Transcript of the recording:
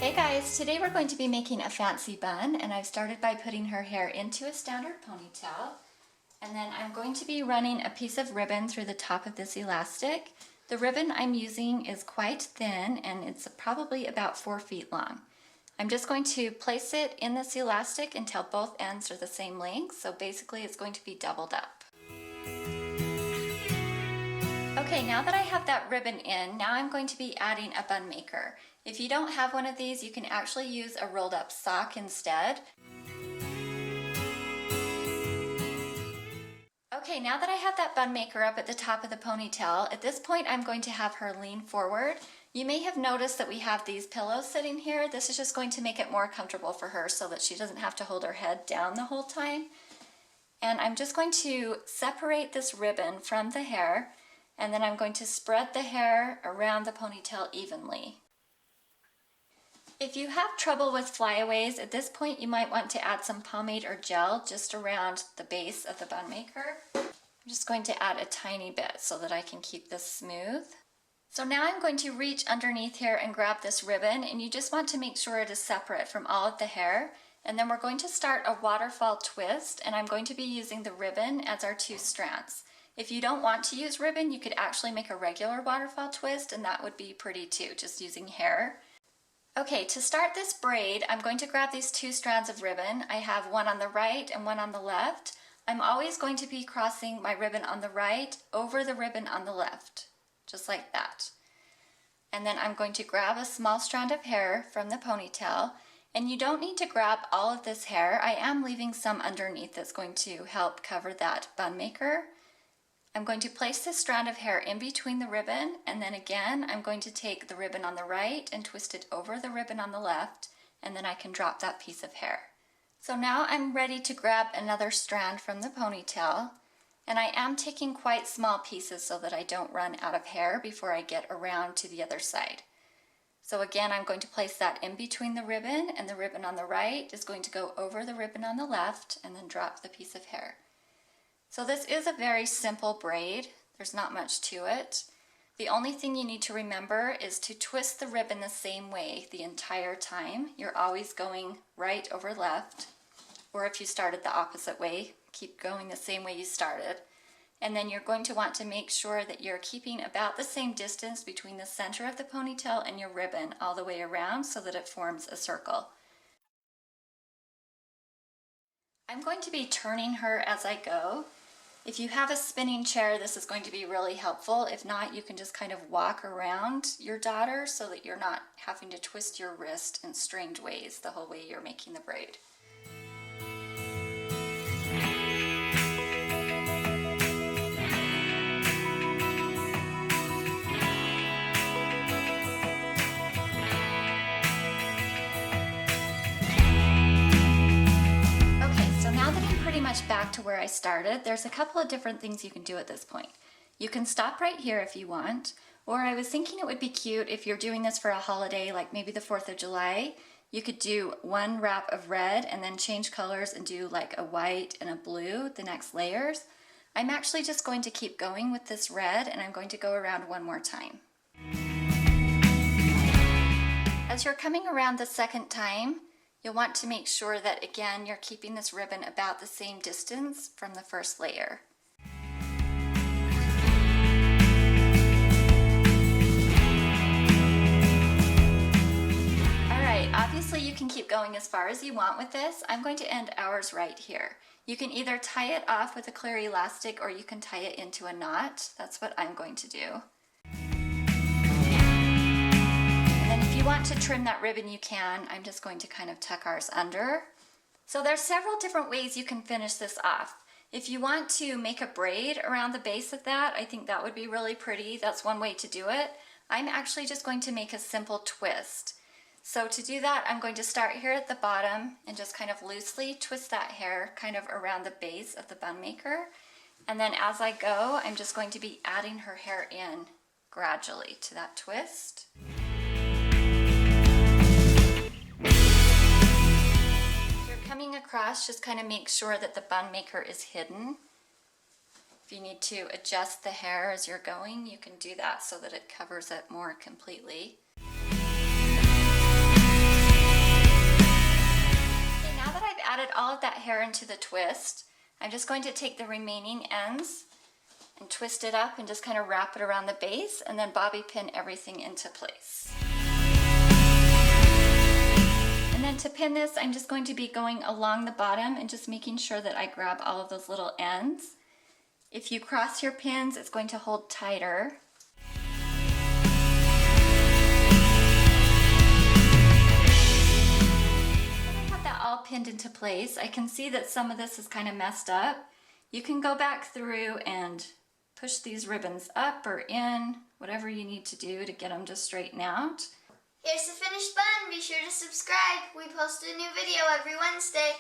Hey guys, today we're going to be making a fancy bun, and I've started by putting her hair into a standard ponytail, and then I'm going to be running a piece of ribbon through the top of this elastic. The ribbon I'm using is quite thin and it's probably about 4 feet long. I'm just going to place it in this elastic until both ends are the same length, so basically it's going to be doubled up. Okay, now that I have that ribbon in, now I'm going to be adding a bun maker. If you don't have one of these, you can actually use a rolled up sock instead. Okay, now that I have that bun maker up at the top of the ponytail, at this point I'm going to have her lean forward. You may have noticed that we have these pillows sitting here. This is just going to make it more comfortable for her so that she doesn't have to hold her head down the whole time. And I'm just going to separate this ribbon from the hair, and then I'm going to spread the hair around the ponytail evenly. If you have trouble with flyaways, at this point you might want to add some pomade or gel just around the base of the bun maker. I'm just going to add a tiny bit so that I can keep this smooth. So now I'm going to reach underneath here and grab this ribbon, and you just want to make sure it is separate from all of the hair. And then we're going to start a waterfall twist, and I'm going to be using the ribbon as our 2 strands. If you don't want to use ribbon, you could actually make a regular waterfall twist, and that would be pretty too, just using hair. Okay, to start this braid, I'm going to grab these 2 strands of ribbon. I have one on the right and one on the left. I'm always going to be crossing my ribbon on the right over the ribbon on the left, just like that. And then I'm going to grab a small strand of hair from the ponytail, and you don't need to grab all of this hair. I am leaving some underneath that's going to help cover that bun maker. I'm going to place this strand of hair in between the ribbon, and then again I'm going to take the ribbon on the right and twist it over the ribbon on the left, and then I can drop that piece of hair. So now I'm ready to grab another strand from the ponytail, and I am taking quite small pieces so that I don't run out of hair before I get around to the other side. So again, I'm going to place that in between the ribbon, and the ribbon on the right is going to go over the ribbon on the left and then drop the piece of hair. So this is a very simple braid. There's not much to it. The only thing you need to remember is to twist the ribbon the same way the entire time. You're always going right over left, or if you started the opposite way, keep going the same way you started. And then you're going to want to make sure that you're keeping about the same distance between the center of the ponytail and your ribbon all the way around so that it forms a circle. I'm going to be turning her as I go. If you have a spinning chair, this is going to be really helpful. If not, you can just kind of walk around your daughter so that you're not having to twist your wrist in strange ways the whole way you're making the braid. Back to where I started, there's a couple of different things you can do at this point. You can stop right here if you want, or I was thinking it would be cute if you're doing this for a holiday like maybe the 4th of July. You could do one wrap of red and then change colors and do like a white and a blue, the next layers. I'm actually just going to keep going with this red, and I'm going to go around one more time. As you're coming around the second time, you'll want to make sure that, again, you're keeping this ribbon about the same distance from the first layer. Alright, obviously you can keep going as far as you want with this. I'm going to end ours right here. You can either tie it off with a clear elastic or you can tie it into a knot. That's what I'm going to do. If you want to trim that ribbon, you can. I'm just going to kind of tuck ours under. So there's several different ways you can finish this off. If you want to make a braid around the base of that, I think that would be really pretty. That's one way to do it. I'm actually just going to make a simple twist. So to do that, I'm going to start here at the bottom and just kind of loosely twist that hair kind of around the base of the bun maker. And then as I go, I'm just going to be adding her hair in gradually to that twist. Coming across, just kind of make sure that the bun maker is hidden. If you need to adjust the hair as you're going, you can do that so that it covers it more completely. added all of that hair into the twist, I'm just going to take the remaining ends and twist it up and just kind of wrap it around the base and then bobby pin everything into place. And then to pin this, I'm just going to be going along the bottom and just making sure that I grab all of those little ends. If you cross your pins, it's going to hold tighter. All pinned into place. I can see that some of this is kind of messed up. You can go back through and push these ribbons up or in, whatever you need to do to get them to straighten out. Here's the finished bun. Be sure to subscribe. We post a new video every Wednesday.